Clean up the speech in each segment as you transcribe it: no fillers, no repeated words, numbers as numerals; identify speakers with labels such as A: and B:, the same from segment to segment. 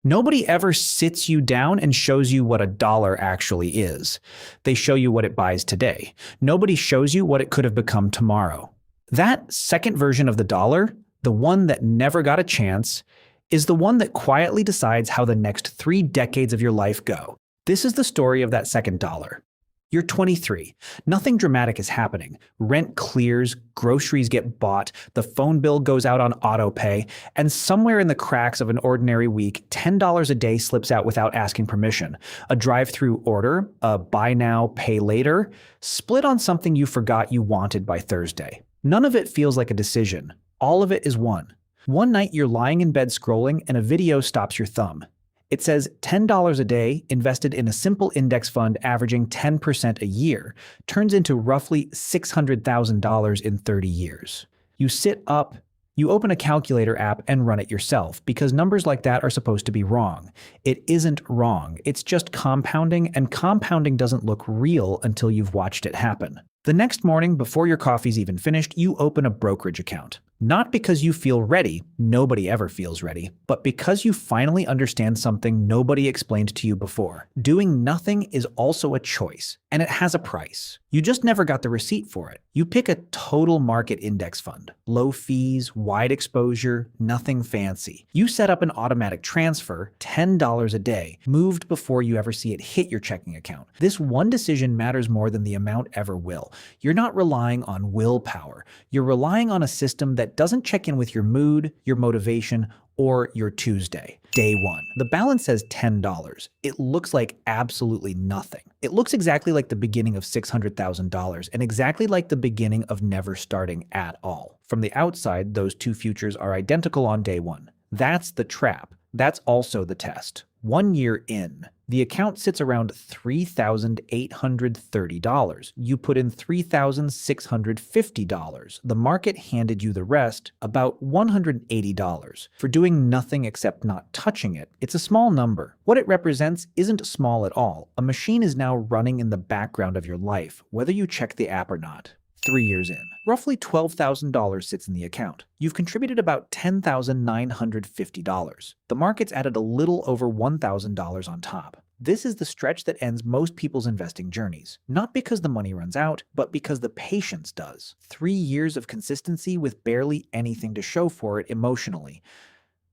A: Nobody ever sits you down and shows you what a dollar actually is. They show you what it buys today. Nobody shows you what it could have become tomorrow. That second version of the dollar, the one that never got a chance, is the one that quietly decides how the next 3 decades of your life go. This is the story of that second dollar. You're 23. Nothing dramatic is happening. Rent clears, groceries get bought, the phone bill goes out on auto pay, and somewhere in the cracks of an ordinary week, $10 a day slips out without asking permission. A drive-through order, a buy now, pay later, split on something you forgot you wanted by Thursday. None of it feels like a decision. All of it is one. One night you're lying in bed scrolling and a video stops your thumb. It says $10 a day invested in a simple index fund averaging 10% a year turns into roughly $600,000 in 30 years. You sit up, you open a calculator app and run it yourself because numbers like that are supposed to be wrong. It isn't wrong. It's just compounding, and compounding doesn't look real until you've watched it happen. The next morning, before your coffee's even finished, you open a brokerage account. Not because you feel ready, nobody ever feels ready, but because you finally understand something nobody explained to you before. Doing nothing is also a choice, and it has a price. You just never got the receipt for it. You pick a total market index fund. Low fees, wide exposure, nothing fancy. You set up an automatic transfer, $10 a day, moved before you ever see it hit your checking account. This one decision matters more than the amount ever will. You're not relying on willpower. You're relying on a system that doesn't check in with your mood, your motivation, or your Tuesday. Day one. The balance says $10. It looks like absolutely nothing. It looks exactly like the beginning of $600,000 and exactly like the beginning of never starting at all. From the outside, those two futures are identical on day one. That's the trap. That's also the test. 1 year in, the account sits around $3,830. You put in $3,650. The market handed you the rest, about $180. For doing nothing except not touching it, it's a small number. What it represents isn't small at all. A machine is now running in the background of your life, whether you check the app or not. 3 years in, roughly $12,000 sits in the account. You've contributed about $10,950. The market's added a little over $1,000 on top. This is the stretch that ends most people's investing journeys. Not because the money runs out, but because the patience does. 3 years of consistency with barely anything to show for it emotionally.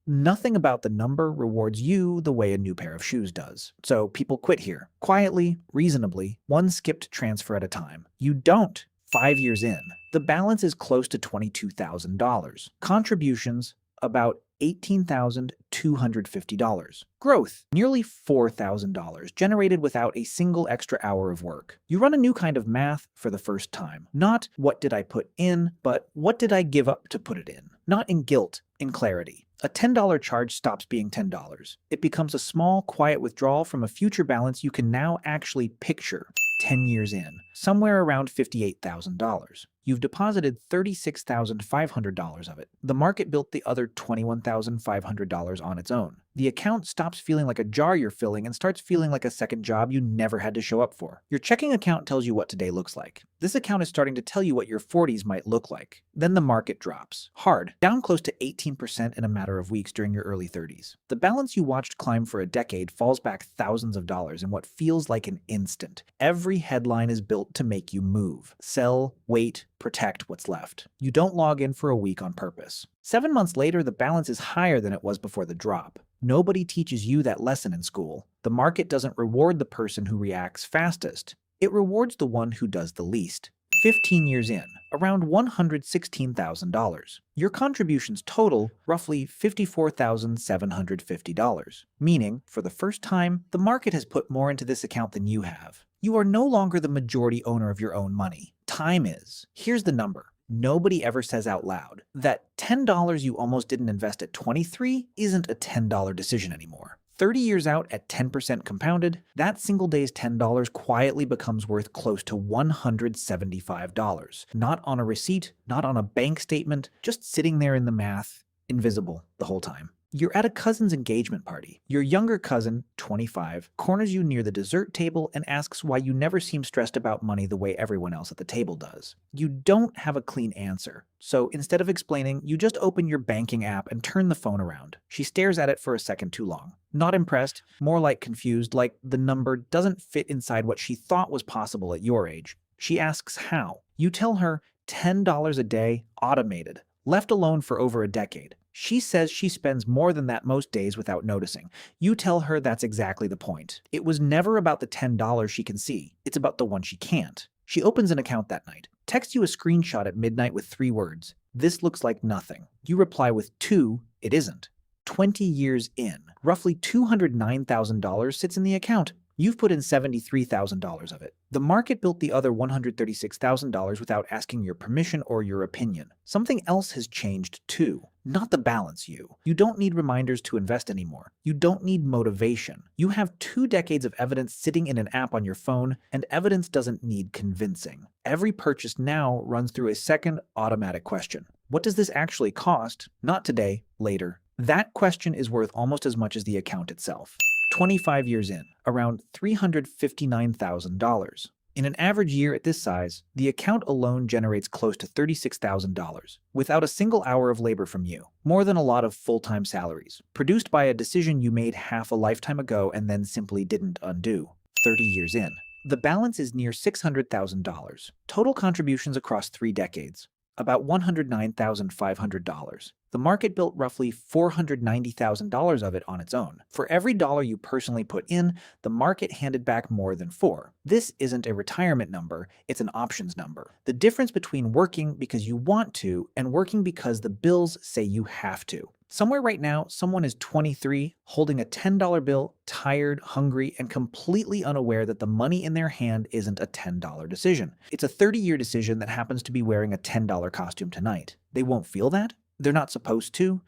A: Nothing about the number rewards you the way a new pair of shoes does. So people quit here. Quietly, reasonably, one skipped transfer at a time. You don't. 5 years in, the balance is close to $22,000. Contributions, about $18,250. Growth, nearly $4,000, generated without a single extra hour of work. You run a new kind of math for the first time. Not what did I put in, but what did I give up to put it in? Not in guilt, in clarity. A $10 charge stops being $10. It becomes a small, quiet withdrawal from a future balance you can now actually picture. 10 years in, somewhere around $58,000. You've deposited $36,500 of it. The market built the other $21,500 on its own. The account stops feeling like a jar you're filling and starts feeling like a second job you never had to show up for. Your checking account tells you what today looks like. This account is starting to tell you what your 40s might look like. Then the market drops. Hard. Down close to 18% in a matter of weeks during your early 30s. The balance you watched climb for a decade falls back thousands of dollars in what feels like an instant. Every headline is built to make you move. Sell, wait, protect what's left. You don't log in for a week on purpose. 7 months later, the balance is higher than it was before the drop. Nobody teaches you that lesson in school. The market doesn't reward the person who reacts fastest. It rewards the one who does the least. 15 years in, around $116,000. Your contributions total roughly $54,750, meaning, for the first time, the market has put more into this account than you have. You are no longer the majority owner of your own money. Time is. Here's the number. Nobody ever says out loud that $10 you almost didn't invest at 23 isn't a $10 decision anymore. 30 years out at 10% compounded, that single day's $10 quietly becomes worth close to $175. Not on a receipt, not on a bank statement, just sitting there in the math, invisible the whole time. You're at a cousin's engagement party. Your younger cousin, 25, corners you near the dessert table and asks why you never seem stressed about money the way everyone else at the table does. You don't have a clean answer, so instead of explaining, you just open your banking app and turn the phone around. She stares at it for a second too long. Not impressed, more like confused, like the number doesn't fit inside what she thought was possible at your age. She asks how. You tell her $10 a day, automated, left alone for over a decade. She says she spends more than that most days without noticing. You tell her that's exactly the point. It was never about the $10 she can see. It's about the one she can't. She opens an account that night, texts you a screenshot at midnight with 3 words. This looks like nothing. You reply with 2, it isn't. 20 years in, roughly $209,000 sits in the account. You've put in $73,000 of it. The market built the other $136,000 without asking your permission or your opinion. Something else has changed too. Not the balance you. You don't need reminders to invest anymore. You don't need motivation. You have 2 decades of evidence sitting in an app on your phone, and evidence doesn't need convincing. Every purchase now runs through a second automatic question. What does this actually cost? Not today, later. That question is worth almost as much as the account itself. 25 years in, around $359,000. In an average year at this size, the account alone generates close to $36,000, without a single hour of labor from you, more than a lot of full-time salaries, produced by a decision you made half a lifetime ago and then simply didn't undo. 30 years in. The balance is near $600,000. Total contributions across 3 decades, about $109,500. The market built roughly $490,000 of it on its own. For every dollar you personally put in, the market handed back more than 4. This isn't a retirement number, it's an options number. The difference between working because you want to and working because the bills say you have to. Somewhere right now, someone is 23, holding a $10 bill, tired, hungry, and completely unaware that the money in their hand isn't a $10 decision. It's a 30-year decision that happens to be wearing a $10 costume tonight. They won't feel that? They're not supposed to.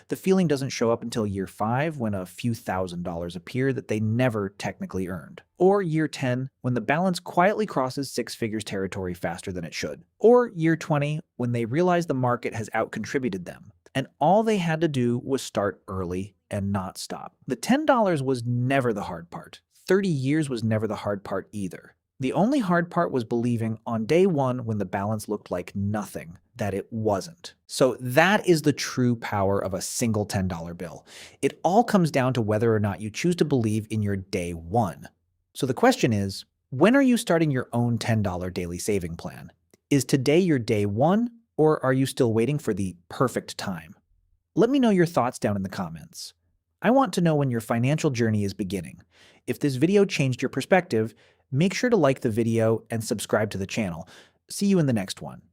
A: The feeling doesn't show up until year 5 when a few $1,000s appear that they never technically earned. Or year 10 when the balance quietly crosses 6 figures territory faster than it should. Or year 20 when they realize the market has outcontributed them. And all they had to do was start early and not stop. The $10 was never the hard part. 30 years was never the hard part either. The only hard part was believing on day 1 when the balance looked like nothing, that it wasn't. So that is the true power of a single $10 bill. It all comes down to whether or not you choose to believe in your day 1. So the question is, when are you starting your own $10 daily saving plan? Is today your day 1, or are you still waiting for the perfect time? Let me know your thoughts down in the comments. I want to know when your financial journey is beginning. If this video changed your perspective, make sure to like the video and subscribe to the channel. See you in the next one.